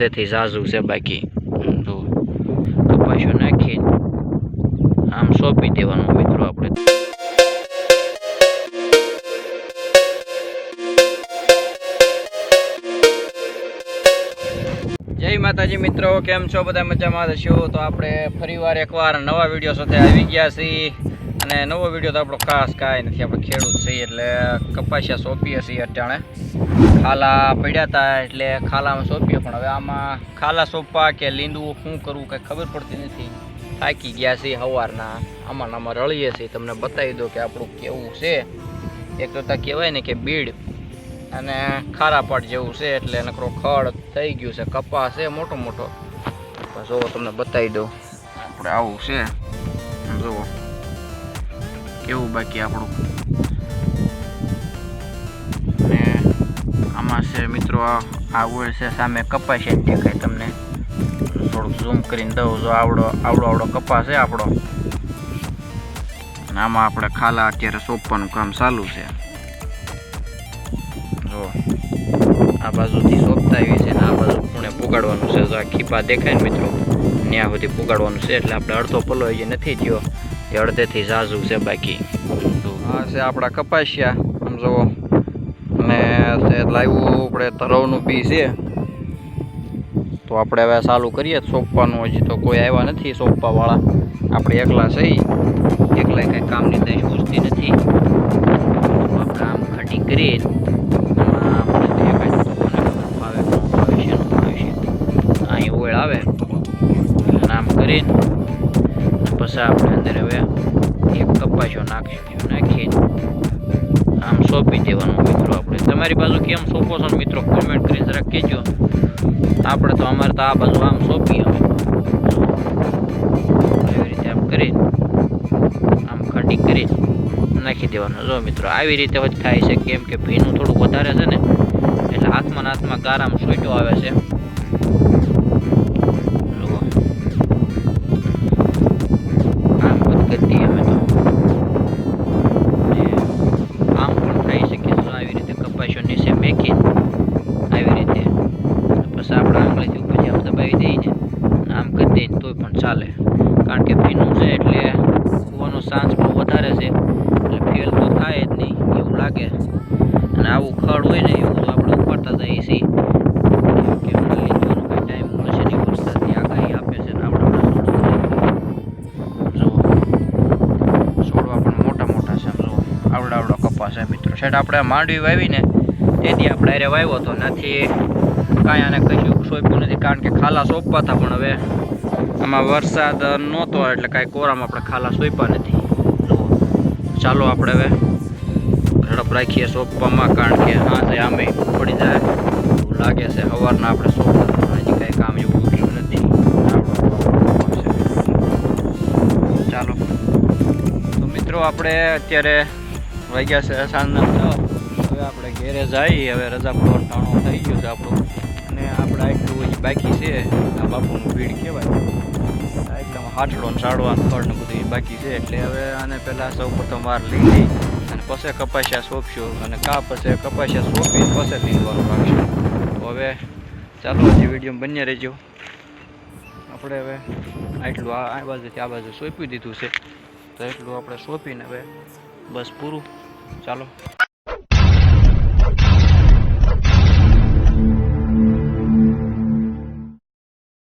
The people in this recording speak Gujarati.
તેથી ઝાઝું છે બાકી તો કપાસ્યો નાખીને આમ સોંપી દેવાનું મિત્રો આપણે। જય માતાજી મિત્રો, કેમ છો બધા? મજામાં હશો? તો આપણે ફરીવાર એકવાર નવા વિડીયો સાથે આવી ગયા છીએ અને નવો વિડીયો તો આપણો ખાસ કાંઈ નથી, આપણે ખેડૂત છીએ એટલે કપાસિયા સોંપીએ છીએ। અટાણે ખાલા પડ્યા હતા એટલે ખાલામાં સોંપીએ, પણ હવે આમાં ખાલા સોંપવા કે લીંદવું શું કરવું કંઈ ખબર પડતી નથી। થાકી ગયા છીએ સવારના, આમાં રળીએ છીએ। તમને બતાવી દો કે આપણું કેવું છે। એક તો કહેવાય ને કે બીડ અને ખારાપાટ જેવું છે, એટલે નકરો ખડ થઈ ગયું છે। કપા છે મોટો મોટો, જો તમને બતાવી દઉં આપણે આવું છે, જુઓ કેવું બાકી આપણું। ને આમાં છે મિત્રો આ ઓળ છે, સામે કપાસિયા દેખાય તમને, થોડુંક ઝૂમ કરીને દઉં। જો આવડો કપા છે આપણો, અને આમાં આપણે ખાલા અત્યારે સોંપવાનું કામ ચાલુ છે। જો આ બાજુથી સોંપતા આવી છે ને આ બાજુ ખૂણે પુગાડવાનું છે। જો આ ખીપા દેખાય ને મિત્રો, ત્યાં સુધી પુગાડવાનું છે, એટલે આપણે અડધો પલ્લો હજી નથી થયો, એ અડધેથી ઝાઝું છે બાકી। આ છે આપણા કપાસિયા, આમ જુઓ, અને લાવ્યું આપણે તરવનું બી છે, તો આપણે હવે ચાલુ કરીએ સોંપવાનું। હજી તો કોઈ આવ્યા નથી સોંપવા વાળા, આપણે એકલા છીએ, એકલા કંઈ કામની દઈ પૂછતી નથી। આપણે આમ ખટી કરી અહીં ઓળ આવે એટલે નામ કરીને પછી આપણે અંદર હવે એક કપાસ્યો નાખીને આમ સોંપી દેવાનું મિત્રો આપણે। તમારી બાજુ કેમ સોંપો છો મિત્રો કોમેન્ટ કરી જરાક કહેજો। આપણે તો અમારે તો આ બાજુ આમ સોંપીએ, એવી રીતે આમ કરી આમ ખટી કરી નાખી દેવાનું। જો મિત્રો આવી રીતે જ થાય છે, કેમ કે ભીનું થોડું વધારે છે ને, એટલે હાથમાં ગારામાં સોઈટો આવે છે। આમ ગતિ અમે તો આમ પણ થઈ શકે, તો આવી રીતે કપાસ્યો નીચે મેકી આવી રીતે પછી આપણે આંગળીથી ઉપર આમ દબાવી દઈને આમ કરી દઈને તોય પણ ચાલે, કારણ કે ભીનું છે એટલે હોવાનો ચાન્સ બહુ વધારે છે, એટલે ફેલ તો થાય જ નહીં એવું લાગે। અને આવું ખડ હોય ને એવું તો આપણે ઉપાડતા જઈએ છીએ, કે લીધવાનું કંઈ ટાઈમ મળશે નહીં, વરસાદની આગાહી આપે છે ને આપણે છોડવા પણ મોટા છે। જો આવડો કપાસ છે મિત્રો, સેટ આપણે માંડવી વાવીને તેથી આપણે અરે વાવ્યો હતો, નથી કાંઈ આને કશું સોંપ્યું નથી, કારણ કે ખાલા સોંપવા હતા, પણ હવે આમાં વરસાદ નહોતો એટલે કાંઈ કોરામાં આપણે ખાલા સોંપ્યા નથી। ચાલો આપણે હવે ઝડપ રાખીએ સોંપવામાં, કારણ કે હા છે આમે પડી જાય એવું લાગે છે। સવારના આપણે સોંપવા હજી કાંઈ કામ એવું ઉઠ્યું નથી। ચાલો તો મિત્રો આપણે અત્યારે વાગ્યા છે સાંજના 6, હવે આપણે ઘેરે જઈએ। હવે રજા પડવાનું ટાણું થઈ ગયું છે આપણું, અને આપણે આટલું હજી બાકી છે, આ બાપુનું ભીડ કહેવાય, એકદમ હાથડો ને સાડવા ખડ ને બધું બાકી છે, એટલે હવે આને પહેલાં સૌ પ્રથમ વાર લઈ લઈ અને પછી કપાસિયા સોંપશું, અને પછી કપાસિયા સોંપી પછી લીંદવાનું રાખશું। તો હવે ચાલો હજી વિડીયો બન્યા રહેજો। આપણે હવે આટલું આ બાજુથી આ બાજુ સોંપી દીધું છે, તો એટલું આપણે સોંપીને હવે બસ પૂરું। ચાલો।